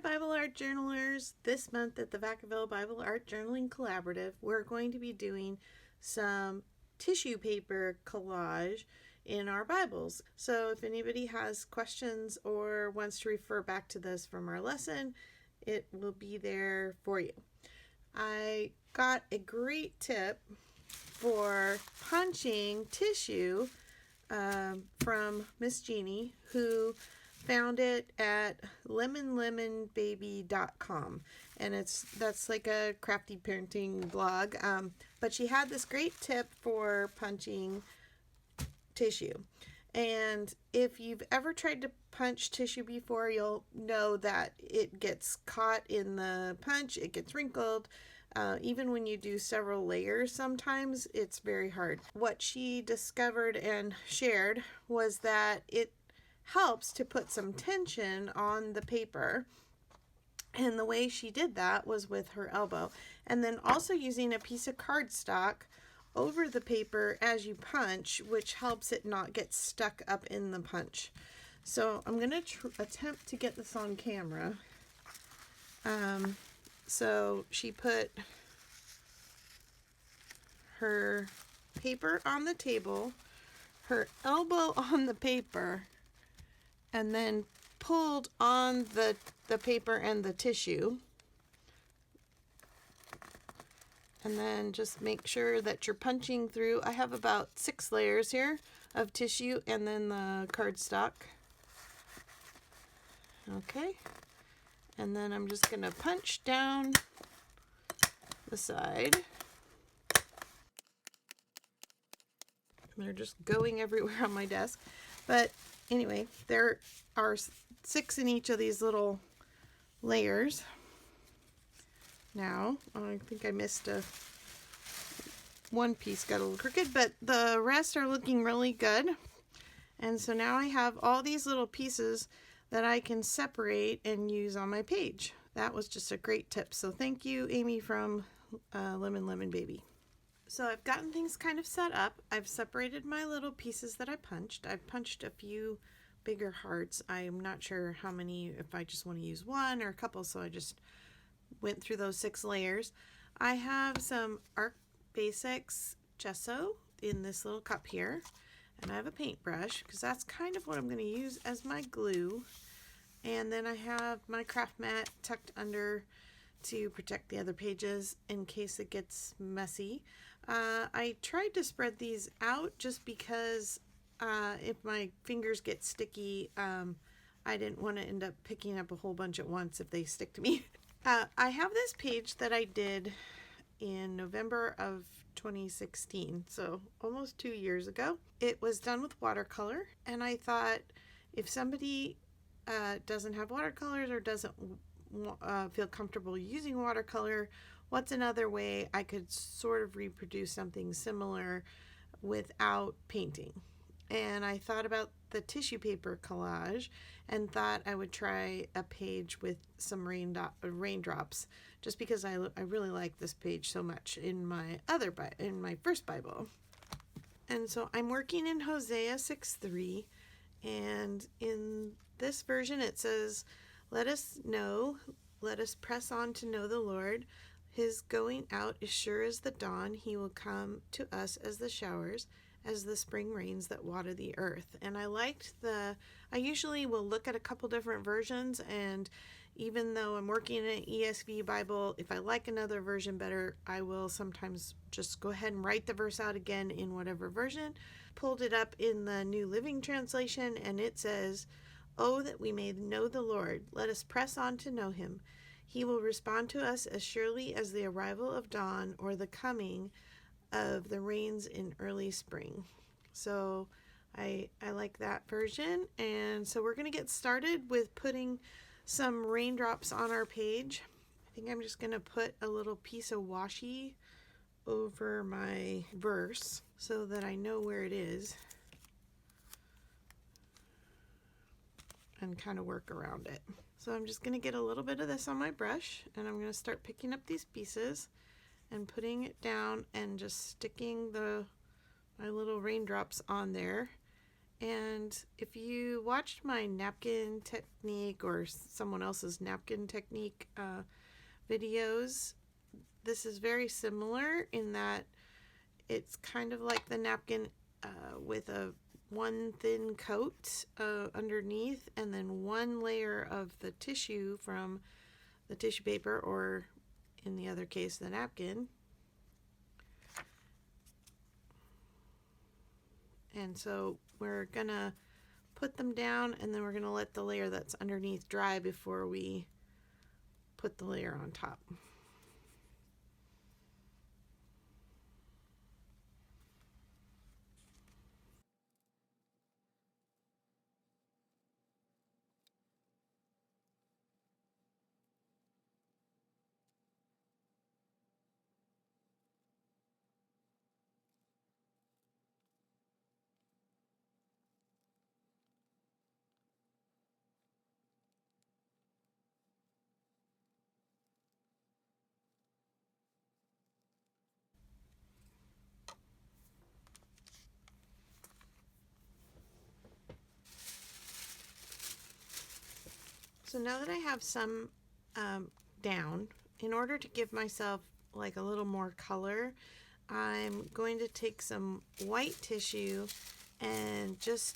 Hi Bible Art Journalers! This month at the Vacaville Bible Art Journaling Collaborative, we're going to be doing some tissue paper collage in our Bibles. So if anybody has questions or wants to refer back to this from our lesson, it will be there for you. I got a great tip for punching tissue from Miss Jeannie, who found it at lemonlemonbaby.com, and that's like a crafty parenting blog, but she had this great tip for punching tissue. And if you've ever tried to punch tissue before, you'll know that it gets caught in the punch, it gets wrinkled. Even when you do several layers, sometimes it's very hard. What she discovered and shared was that it helps to put some tension on the paper. And the way she did that was with her elbow. And then also using a piece of cardstock over the paper as you punch, which helps it not get stuck up in the punch. So I'm going to attempt to get this on camera. So she put her paper on the table, her elbow on the paper, and then pulled on the paper and the tissue. And then just make sure that you're punching through. I have about 6 layers here of tissue and then the cardstock. Okay. And then I'm just going to punch down the side. They're just going everywhere on my desk. But anyway, there are 6 in each of these little layers. Now, I think I missed one piece got a little crooked, but the rest are looking really good. And so now I have all these little pieces that I can separate and use on my page. That was just a great tip. So thank you, Amy from Lemon Lemon Baby. So I've gotten things kind of set up. I've separated my little pieces that I punched. I've punched a few bigger hearts. I'm not sure how many, if I just want to use one or a couple, so I just went through those 6 layers. I have some Art Basics gesso in this little cup here, and I have a paintbrush because that's kind of what I'm going to use as my glue. And then I have my craft mat tucked under to protect the other pages in case it gets messy. I tried to spread these out just because if my fingers get sticky, I didn't want to end up picking up a whole bunch at once if they stick to me. I have this page that I did in November of 2016, so almost 2 years ago. It was done with watercolor, and I thought if somebody doesn't have watercolors or doesn't feel comfortable using watercolor, what's another way I could sort of reproduce something similar without painting? And I thought about the tissue paper collage and thought I would try a page with some raindrops, just because I really like this page so much in my first Bible. And so I'm working in Hosea 6:3, and in this version it says, let us press on to know the Lord. His going out is sure as the dawn. He will come to us as the showers, as the spring rains that water the earth. And I usually will look at a couple different versions, and even though I'm working in an ESV Bible, if I like another version better, I will sometimes just go ahead and write the verse out again in whatever version. Pulled it up in the New Living Translation, and it says, "Oh, that we may know the Lord. Let us press on to know him. He will respond to us as surely as the arrival of dawn or the coming of the rains in early spring." So I like that version. And so we're going to get started with putting some raindrops on our page. I think I'm just going to put a little piece of washi over my verse so that I know where it is and kind of work around it. So I'm just going to get a little bit of this on my brush, and I'm going to start picking up these pieces and putting it down and just sticking my little raindrops on there. And if you watched my napkin technique or someone else's napkin technique videos, this is very similar in that it's kind of like the napkin with a one thin coat underneath, and then one layer of the tissue from the tissue paper, or in the other case, the napkin. And so we're gonna put them down, and then we're gonna let the layer that's underneath dry before we put the layer on top. So now that I have some down, in order to give myself like a little more color, I'm going to take some white tissue and just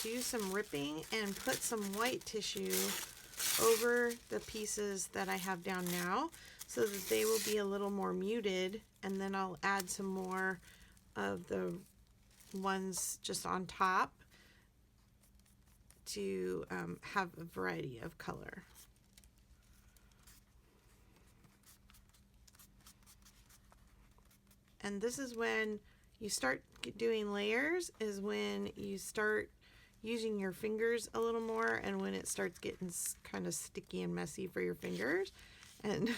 do some ripping and put some white tissue over the pieces that I have down now so that they will be a little more muted, and then I'll add some more of the ones just on top to have a variety of color. And this is when you start doing layers, is when you start using your fingers a little more, and when it starts getting kind of sticky and messy for your fingers. And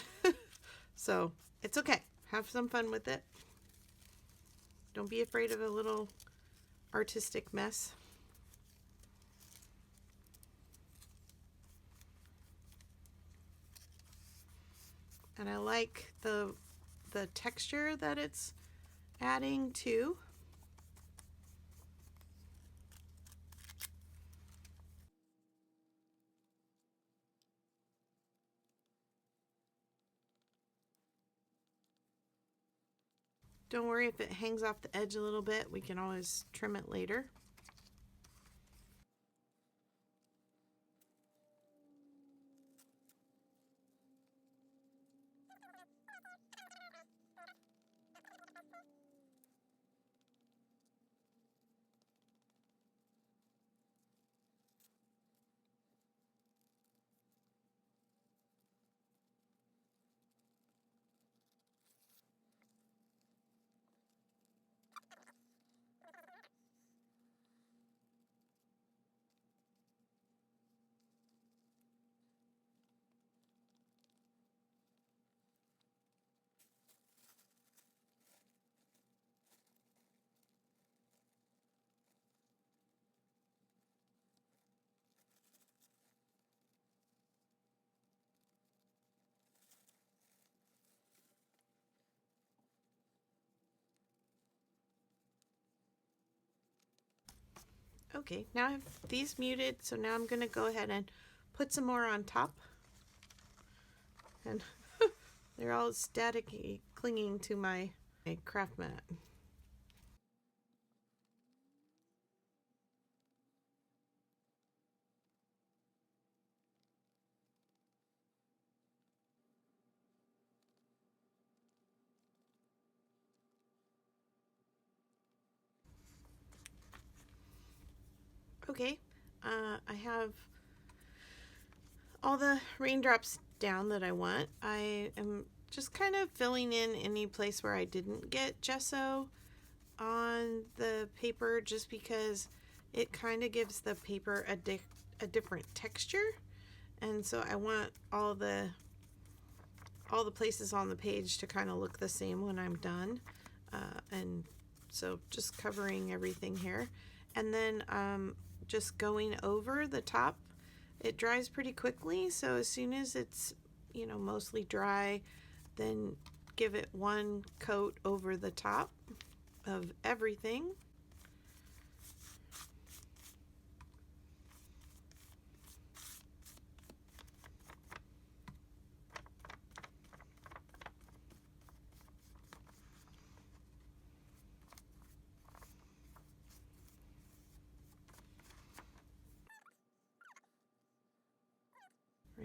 so it's okay. Have some fun with it. Don't be afraid of a little artistic mess. And I like the texture that it's adding too. Don't worry if it hangs off the edge a little bit, we can always trim it later. Okay, now I have these muted, so now I'm going to go ahead and put some more on top. And they're all staticky clinging to my craft mat. Okay, I have all the raindrops down that I want. I am just kind of filling in any place where I didn't get gesso on the paper, just because it kind of gives the paper a different texture, and so I want all the places on the page to kind of look the same when I'm done, and so just covering everything here, and then just going over the top. It dries pretty quickly, so as soon as it's mostly dry, then give it one coat over the top of everything.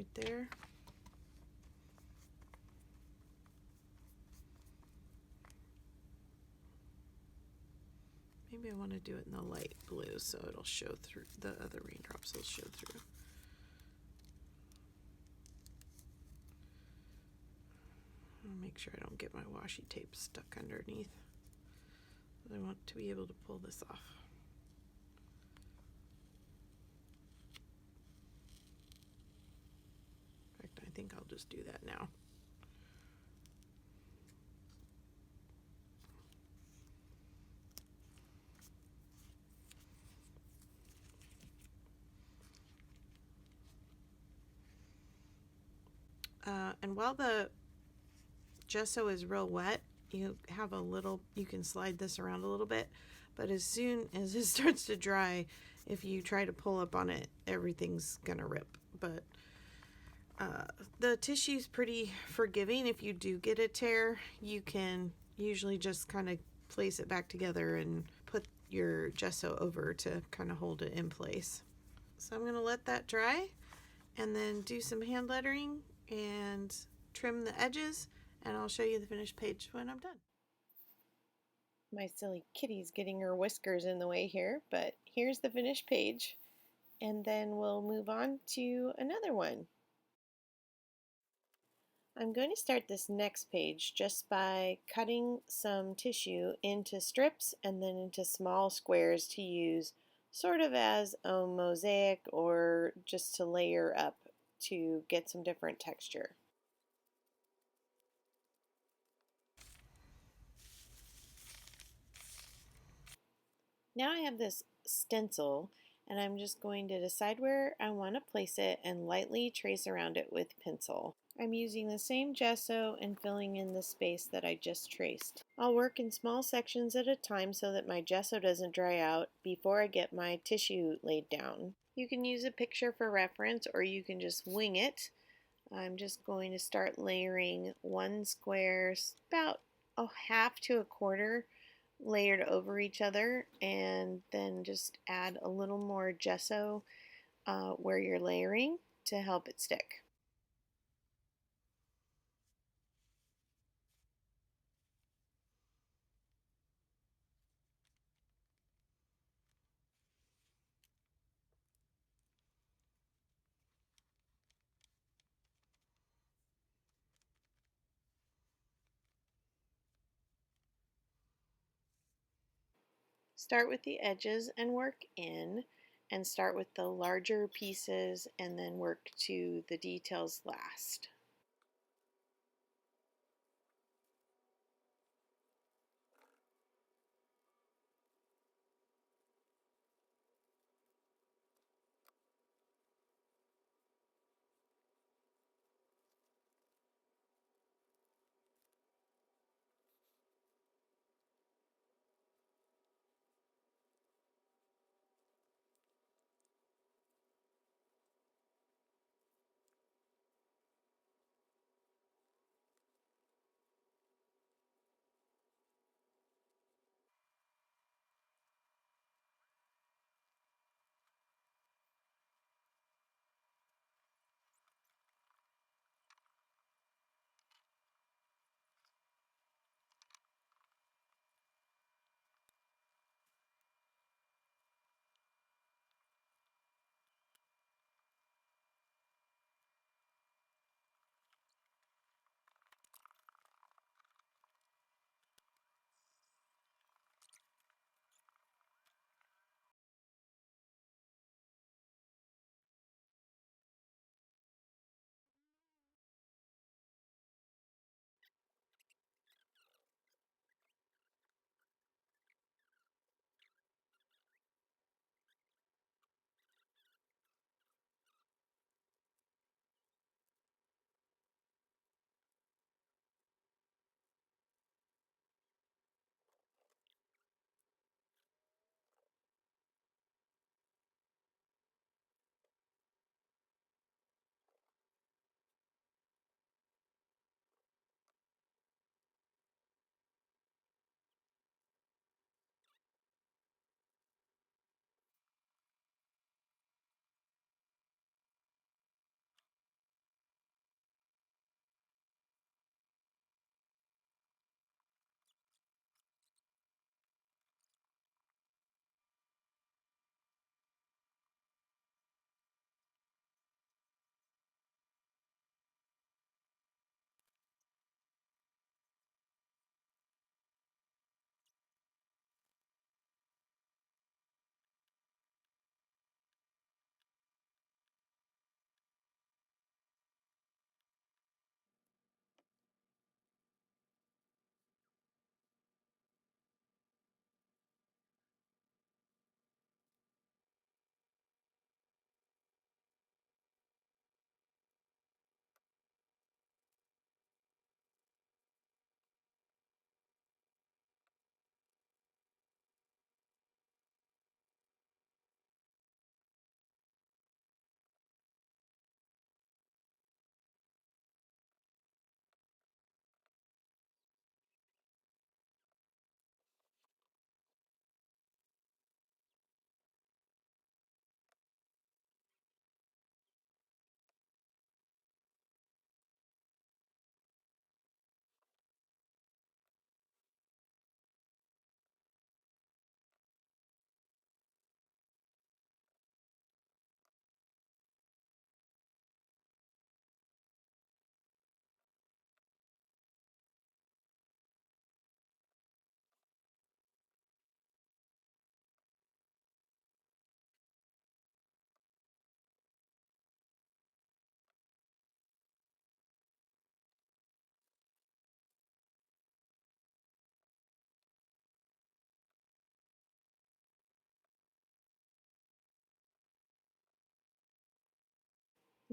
right there. Maybe I want to do it in the light blue so it'll show through, the other raindrops will show through. I'll make sure I don't get my washi tape stuck underneath. I want to be able to pull this off. In fact, I think I'll just do that now. And while the gesso is real wet, you have a little, you can slide this around a little bit, but as soon as it starts to dry, if you try to pull up on it, everything's gonna rip. But the tissue's pretty forgiving. If you do get a tear, you can usually just kind of place it back together and put your gesso over to kind of hold it in place. So I'm gonna let that dry and then do some hand lettering and trim the edges, and I'll show you the finished page when I'm done. My silly kitty's getting her whiskers in the way here, but here's the finished page, and then we'll move on to another one. I'm going to start this next page just by cutting some tissue into strips and then into small squares to use sort of as a mosaic or just to layer up to get some different texture. Now I have this stencil and I'm just going to decide where I want to place it and lightly trace around it with pencil. I'm using the same gesso and filling in the space that I just traced. I'll work in small sections at a time so that my gesso doesn't dry out before I get my tissue laid down. You can use a picture for reference or you can just wing it. I'm just going to start layering one square about a half to a quarter layered over each other, and then just add a little more gesso where you're layering to help it stick. Start with the edges and work in, and start with the larger pieces and then work to the details last.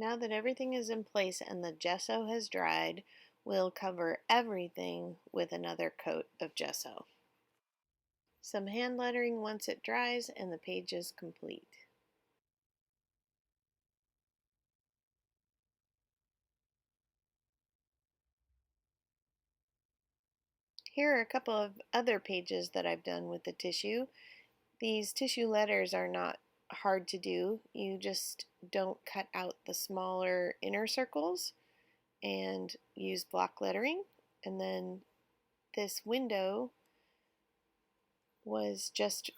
Now that everything is in place and the gesso has dried, we'll cover everything with another coat of gesso. Some hand lettering once it dries and the page is complete. Here are a couple of other pages that I've done with the tissue. These tissue letters are not hard to do. You just don't cut out the smaller inner circles and use block lettering. And then this window was just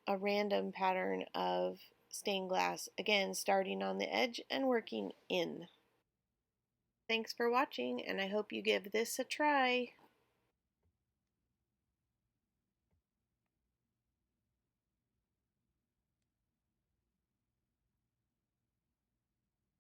a random pattern of stained glass, again starting on the edge and working in. Thanks for watching, and I hope you give this a try.